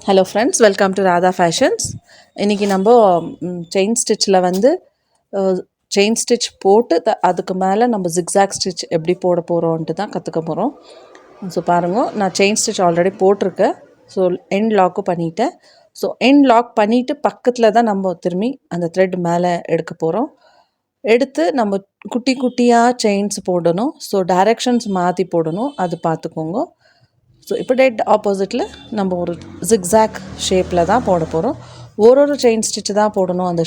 Hello friends, welcome to Radha Fashions. இன்னைக்கு நம்ம chain ஸ்டிச்சில் வந்து செயின் ஸ்டிச் போட்டு அதுக்கு மேலே நம்ம ஜிக்ஸாக் ஸ்டிச் எப்படி போட போகிறோன்ட்டு தான் கற்றுக்க போகிறோம். ஸோ பாருங்கள், நான் செயின் ஸ்டிச் ஆல்ரெடி போட்டிருக்கேன். ஸோ எண்ட் லாக்கும் பண்ணிவிட்டேன். ஸோ எண்ட் லாக் பண்ணிவிட்டு பக்கத்தில் தான் நம்ம திரும்பி அந்த த்ரெட் மேலே எடுக்க போகிறோம். எடுத்து நம்ம குட்டி குட்டியாக செயின்ஸ் போடணும். ஸோ டைரெக்ஷன்ஸ் மாற்றி போடணும், அது பார்த்துக்கோங்க. ஸோ இப்போ டெட் ஆப்போசிட்டில் நம்ம ஒரு ஜிக்ஸாக் ஷேப்பில் தான் போட போகிறோம். ஒரு செயின் ஸ்டிச்சு தான் போடணும். அந்த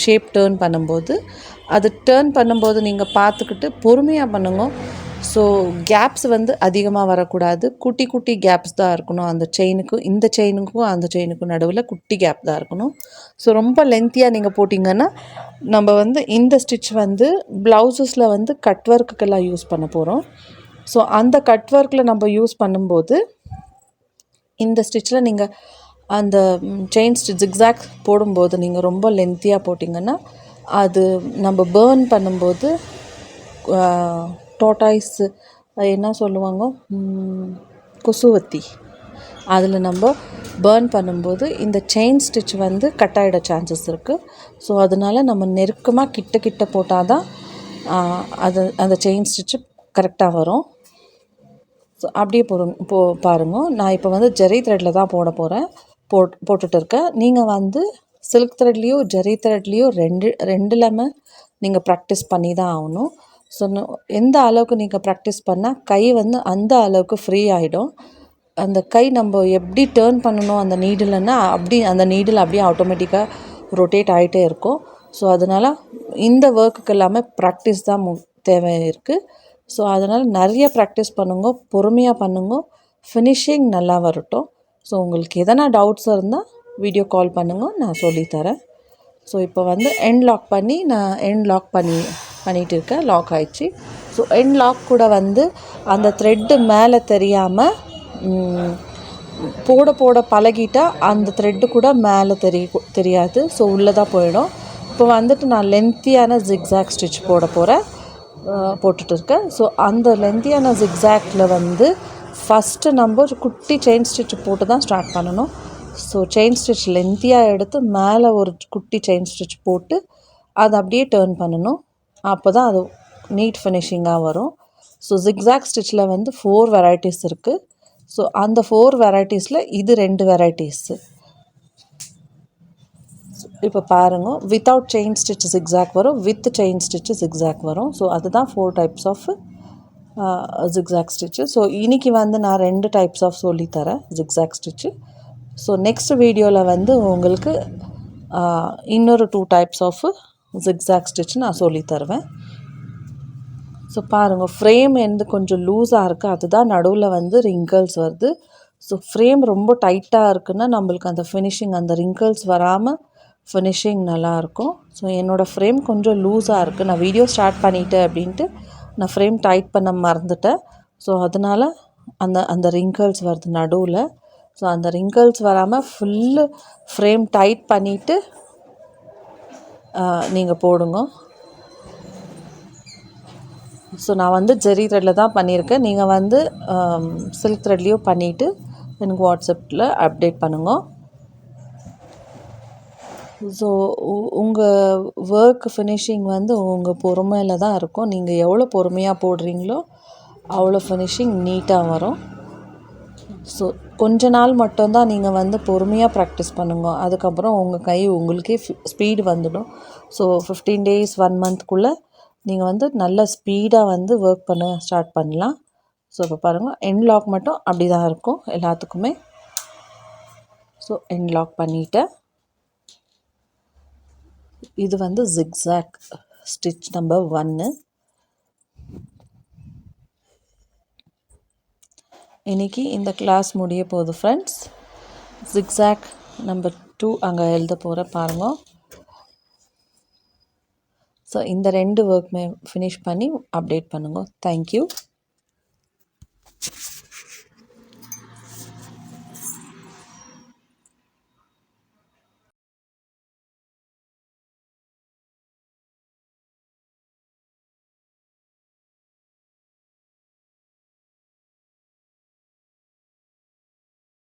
ஷேப் டேர்ன் பண்ணும்போது அது டேர்ன் பண்ணும்போது நீங்கள் பார்த்துக்கிட்டு பொறுமையாக பண்ணுங்க. ஸோ கேப்ஸ் வந்து அதிகமாக வரக்கூடாது. குட்டி குட்டி கேப்ஸ் தான் இருக்கணும். அந்த செயினுக்கும் இந்த செயினுக்கும் அந்த செயினுக்கும் நடுவில் குட்டி கேப் தான் இருக்கணும். ஸோ ரொம்ப லென்த்தியாக நீங்கள் போட்டிங்கன்னா நம்ம வந்து இந்த ஸ்டிச் வந்து ப்ளவுசஸில் வந்து கட் ஒர்க்குக்கெல்லாம் யூஸ் பண்ண போகிறோம். ஸோ அந்த கட் ஒர்க்கில் நம்ம யூஸ் பண்ணும்போது இந்த ஸ்டிச்சில் நீங்கள் அந்த செயின் ஸ்டிச் ஜிக்ஸாக் போடும்போது நீங்கள் ரொம்ப லென்த்தியாக போட்டிங்கன்னா அது நம்ம பேர்ன் பண்ணும்போது டோட்டாய்ஸ் என்ன சொல்லுவாங்க, கொசுவத்தி, அதில் நம்ம பேர்ன் பண்ணும்போது இந்த செயின் ஸ்டிச் வந்து கட் ஆகிட சான்சஸ் இருக்குது. ஸோ அதனால் நம்ம நெருக்கமாக கிட்ட போட்டால் தான் அந்த செயின் ஸ்டிச்சு கரெக்டாக வரும். ஸோ அப்படியே பாருங்கள், நான் இப்போ வந்து ஜெரி த்ரெட்டில் தான் போட போகிறேன், போட்டுட்டு இருக்கேன். நீங்கள் வந்து சில்க் த்ரெட்லேயோ ஜெரி த்ரெட்லேயோ ரெண்டுலமே நீங்கள் ப்ராக்டிஸ் பண்ணி தான் ஆகணும். ஸோ எந்த அளவுக்கு நீங்கள் ப்ராக்டிஸ் பண்ணால் கை வந்து அந்த அளவுக்கு ஃப்ரீ ஆகிடும். அந்த கை நம்ம எப்படி டேர்ன் பண்ணணும் அந்த நீடில்னா அப்படி அந்த நீடில் அப்படியே ஆட்டோமேட்டிக்காக ரொட்டேட் ஆகிட்டே இருக்கும். ஸோ அதனால் இந்த ஒர்க்குக்கு எல்லாமே ப்ராக்டிஸ் தான் தேவை இருக்குது. ஸோ அதனால் நிறைய ப்ராக்டிஸ் பண்ணுங்க, பொறுமையாக பண்ணுங்க, ஃபினிஷிங் நல்லா வரட்டும். ஸோ உங்களுக்கு எதனா டவுட்ஸ் இருந்தால் வீடியோ கால் பண்ணுங்க, நான் சொல்லித்தரேன். ஸோ இப்போ வந்து எண்ட் லாக் பண்ணி நான் எண்ட் லாக் பண்ணிகிட்டு இருக்கேன். லாக் ஆயிடுச்சு. ஸோ எண்ட் லாக் கூட வந்து அந்த த்ரெட்டு மேலே தெரியாமல் போட பழகிட்டால் அந்த த்ரெட்டு கூட மேலே தெரியாது. ஸோ உள்ளே தான் போயிடும். இப்போ வந்துட்டு நான் லென்த்தியான ஜிக்ஸாக் ஸ்டிச் போட்டுட்டு இருக்கேன். ஸோ அந்த லென்த்தியான ஜிக்ஸாக்டில் வந்து ஃபஸ்ட்டு நம்ம குட்டி செயின் ஸ்டிச் போட்டு தான் ஸ்டார்ட் பண்ணணும். ஸோ செயின் ஸ்டிச் லென்த்தியாக எடுத்து மேலே ஒரு குட்டி செயின் ஸ்டிச் போட்டு அதை அப்படியே டேர்ன் பண்ணணும். அப்போ தான் அது நீட் ஃபினிஷிங்காக வரும். ஸோ ஜிக்ஸாக் ஸ்டிச்சில் வந்து 4 வெரைட்டிஸ் இருக்குது. ஸோ அந்த 4 வெரைட்டிஸில் இது 2 வெரைட்டிஸு. இப்போ பாருங்கள், வித்தவுட் செயின் ஸ்டிச் ஜிக்ஸாக் வரும், வித் செயின் ஸ்டிச்சு ஜிக்ஸாக் வரும். ஸோ அதுதான் 4 types of zigzag stitch. So இன்றைக்கி வந்து நான் 2 டைப்ஸ் ஆஃப் சொல்லித்தரேன் ஜிக்ஸாக் ஸ்டிச்சு. ஸோ நெக்ஸ்ட் வீடியோவில் வந்து உங்களுக்கு இன்னொரு 2 டைப்ஸ் ஆஃப் ஜிக்ஸாக் ஸ்டிச் நான் சொல்லித்தருவேன். ஸோ பாருங்கள், ஃப்ரேம் வந்து கொஞ்சம் லூஸாக இருக்குது, அதுதான் நடுவில் வந்து ரிங்கிள்ஸ் வருது. ஸோ ஃப்ரேம் ரொம்ப டைட்டாக இருக்குன்னா நம்மளுக்கு அந்த ஃபினிஷிங் அந்த ரிங்கிள்ஸ் வராமல் ஃபினிஷிங் நல்லாயிருக்கும். ஸோ என்னோடய ஃப்ரேம் கொஞ்சம் லூஸாக இருக்குது. நான் வீடியோ ஸ்டார்ட் பண்ணிவிட்டேன் அப்படின்ட்டு நான் ஃப்ரேம் டைட் பண்ண மறந்துட்டேன். ஸோ அதனால் அந்த ரிங்கிள்ஸ் வருது நடுவில். ஸோ அந்த ரிங்கிள்ஸ் வராமல் ஃபுல்லு ஃப்ரேம் டைட் பண்ணிவிட்டு நீங்கள் போடுங்க. ஸோ நான் வந்து ஜெரி த்ரெட்டில் தான் பண்ணியிருக்கேன். நீங்கள் வந்து சில்க் த்ரெட்லேயும் பண்ணிவிட்டு எனக்கு வாட்ஸ்அப்பில் அப்டேட் பண்ணுங்க. ஸோ உங்கள் ஒர்க் ஃபினிஷிங் வந்து உங்கள் பொறுமையில் தான் இருக்கும். நீங்கள் எவ்வளோ பொறுமையாக போடுறீங்களோ அவ்வளோ ஃபினிஷிங் நீட்டாக வரும். ஸோ கொஞ்ச நாள் மட்டும்தான் நீங்கள் வந்து பொறுமையாக ப்ராக்டிஸ் பண்ணுங்க. அதுக்கப்புறம் உங்கள் கை உங்களுக்கே ஸ்பீடு வந்துடும். ஸோ 15 days 1 monthக்குள்ளே நீங்கள் வந்து நல்ல ஸ்பீடாக வந்து ஒர்க் பண்ண ஸ்டார்ட் பண்ணலாம். ஸோ இப்போ பாருங்கள், எண்ட் லாக் மட்டும் அப்படி தான் இருக்கும் எல்லாத்துக்குமே. ஸோ எண்ட் லாக் பண்ணிவிட்டேன். இது வந்து ஜிக்ஸாக் ஸ்டிச் நம்பர் 1. இன்றைக்கி இந்த கிளாஸ் முடிய போகுது ஃப்ரெண்ட்ஸ். ஜிக்ஸாக் நம்பர் 2 அங்கே எழுத போகிறேன் பாருங்கள். ஸோ இந்த 2 ஒர்க்குமே ஃபினிஷ் பண்ணி அப்டேட் பண்ணுங்க. தேங்க்யூ.